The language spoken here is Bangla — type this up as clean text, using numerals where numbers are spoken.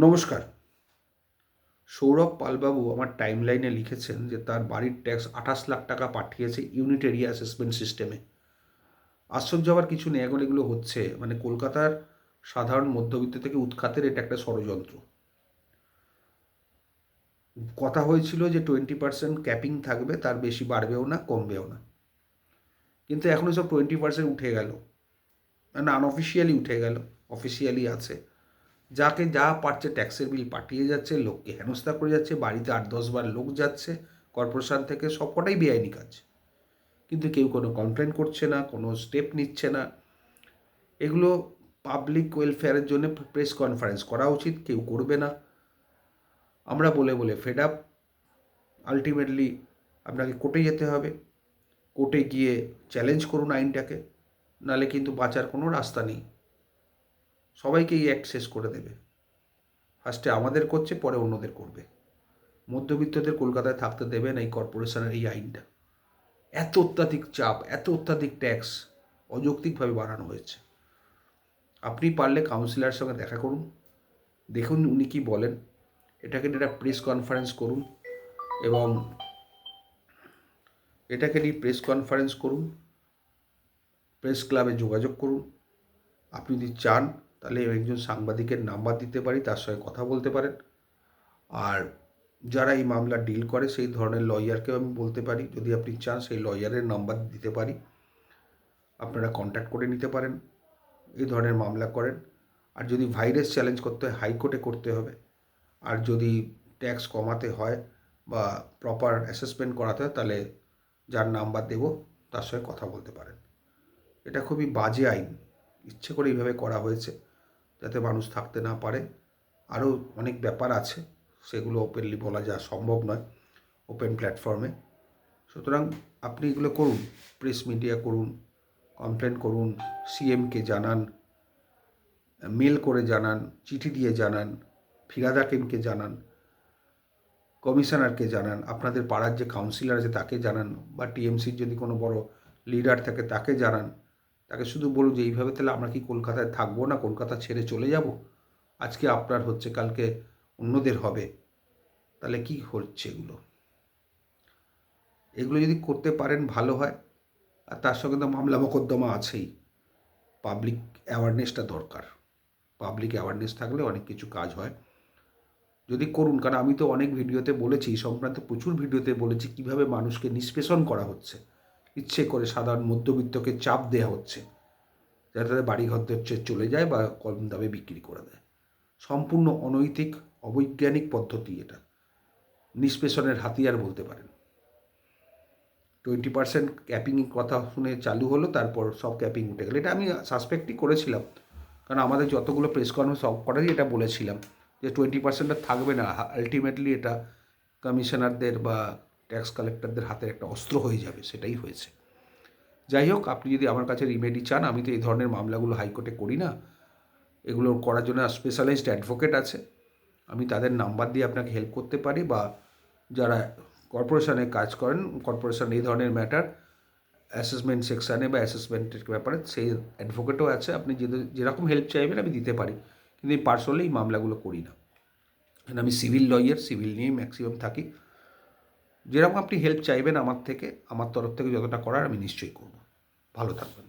নমস্কার। সৌরভ পালবাবু আমার টাইমলাইনে লিখেছেন যে তার বাড়ির ট্যাক্স 28 লাখ টাকা পাঠিয়েছে ইউনিট এরিয়া অ্যাসেসমেন্ট সিস্টেমে। আশ্চর্য হওয়ার কিছু নেই, এখন এগুলো হচ্ছে কলকাতার সাধারণ মধ্যবিত্ত থেকে উৎখাতের এটা একটা ষড়যন্ত্র। কথা হয়েছিল যে 20% ক্যাপিং থাকবে, তার বেশি বাড়বেও না কমবেও না, কিন্তু এখন সব 20% উঠে গেল, মানে আনঅফিসিয়ালি উঠে গেল, অফিসিয়ালি আছে। যাকে যা পারছে ট্যাক্সের বিল পাঠিয়ে যাচ্ছে, লোককে হেনস্থা করে যাচ্ছে, বাড়িতে 8-10 বার লোক যাচ্ছে কর্পোরেশন থেকে, সবকটাই বেআইনি কাজ। কিন্তু কেউ কোনো কমপ্লেন করছে না, কোনো স্টেপ নিচ্ছে না। এগুলো পাবলিক ওয়েলফেয়ারের জন্য প্রেস কনফারেন্স করা উচিত, কেউ করবে না। আমরা বলে বলে ফেড আপ। আলটিমেটলি আপনাকে কোর্টে যেতে হবে, কোর্টে গিয়ে চ্যালেঞ্জ করুন আইনটাকে, নালে কিন্তু বাঁচার কোনো রাস্তা নেই। সবাইকে এই অ্যাক্ট শেষ করে দেবে। ফার্স্টে আমাদের করছে, পরে অন্যদের করবে। মধ্যবিত্তদের কলকাতায় থাকতে দেবে না এই কর্পোরেশনের এই আইনটা। এত অত্যাধিক চাপ, এত অত্যাধিক ট্যাক্স অযৌক্তিকভাবে বাড়ানো হয়েছে। আপনি পারলে কাউন্সিলরের সঙ্গে দেখা করুন, দেখুন উনি কী বলেন। এটাকে নিয়ে একটা প্রেস কনফারেন্স করুন, এবং এটাকে নিয়ে প্রেস কনফারেন্স করুন, প্রেস ক্লাবে যোগাযোগ করুন। আপনি যদি চান তাহলে একজন সাংবাদিকের নাম্বার দিতে পারি, তার সঙ্গে কথা বলতে পারেন। আর যারা এই মামলা ডিল করে সেই ধরনের লয়ারকেও আমি বলতে পারি, যদি আপনি চান সেই লয়ারের নাম্বার দিতে পারি, আপনারা কন্ট্যাক্ট করে নিতে পারেন, এই ধরনের মামলা করেন। আর যদি ভাইরাস চ্যালেঞ্জ করতে হয় হাইকোর্টে করতে হবে, আর যদি ট্যাক্স কমাতে হয় বা প্রপার অ্যাসেসমেন্ট করাতে হয়, তাহলে যার নাম্বার দেব তার সঙ্গে কথা বলতে পারেন। এটা খুবই বাজে আইন, ইচ্ছে করে এইভাবে করা হয়েছে যাতে মানুষ থাকতে না পারে। আরও অনেক ব্যাপার আছে, সেগুলো ওপেনলি বলা যা সম্ভব নয় ওপেন প্ল্যাটফর্মে। সুতরাং আপনি এগুলো করুন, প্রেস মিডিয়া করুন, কমপ্লেন করুন, সিএমকে জানান, মেল করে জানান, চিঠি দিয়ে জানান, ফিরাদ হাকিমকে জানান, কমিশনারকে জানান, আপনাদের পাড়ার যে কাউন্সিলর আছে তাকে জানান, বা টিএমসির যদি কোনো বড় লিডার থাকে তাকে জানান। তাকে শুধু বলুন যে এইভাবে তাহলে আমরা কি কলকাতায় থাকবো না, কলকাতা ছেড়ে চলে যাব? আজকে আপনার হচ্ছে, কালকে অন্যদের হবে, তাহলে কি হচ্ছে এগুলো? এগুলো যদি করতে পারেন ভালো হয়। আর তার সঙ্গে তো মামলা মোকদ্দমা আছেই। পাবলিক অ্যাওয়ারনেসটা দরকার। পাবলিক অ্যাওয়ারনেস থাকলে অনেক কিছু কাজ হয়। যদি করুন, কারণ আমি তো অনেক ভিডিওতে বলেছি, এই সংক্রান্ত প্রচুর ভিডিওতে বলেছি কীভাবে মানুষকে নিষ্পেষণ করা হচ্ছে, ইচ্ছে করে সাধারণ মধ্যবিত্তকে চাপ দেওয়া হচ্ছে যাতে তাদের বাড়িঘর চলে যায় বা কম দামে বিক্রি করে দেয়। সম্পূর্ণ অনৈতিক, অবৈজ্ঞানিক পদ্ধতি এটা। নিষ্পেষণের হাতিয়ার বলতে পারেন। 20% ক্যাপিংয়ের কথা শুনে চালু হলো, তারপর সব ক্যাপিং উঠে গেলো। এটা আমি সাসপেক্টই করেছিলাম, কারণ আমাদের যতগুলো প্রেস কনফারেন্স সব কটারই এটা বলেছিলাম যে 20% থাকবে না। আলটিমেটলি এটা কমিশনারদের বা ট্যাক্স কালেক্টরদের হাতের একটা অস্ত্র হয়ে যাবে, সেটাই হয়েছে। যাই হোক, আপনি যদি আমার কাছে রিমেডি চান, আমি তো এই ধরনের মামলাগুলো হাইকোর্টে করি না, এগুলো করার জন্য স্পেশালাইজড অ্যাডভোকেট আছে, আমি তাদের নাম্বার দিয়ে আপনাকে হেল্প করতে পারি। বা যারা কর্পোরেশনে কাজ করেন, কর্পোরেশন এই ধরনের ম্যাটার অ্যাসেসমেন্ট সেকশানে বা অ্যাসেসমেন্টের ব্যাপারে সেই অ্যাডভোকেটও আছে, আপনি যেরকম হেল্প চাইবেন আমি দিতে পারি। কিন্তু আমি পার্সোনালি এই মামলাগুলো করি না, কারণ আমি সিভিল লয়ার, সিভিল নিয়েই ম্যাক্সিমাম থাকি। যেরকম আপনি হেল্প চাইবেন আমার থেকে, আমার তরফ থেকে যতটা করার আমি নিশ্চয়ই করব। ভালো থাকবেন।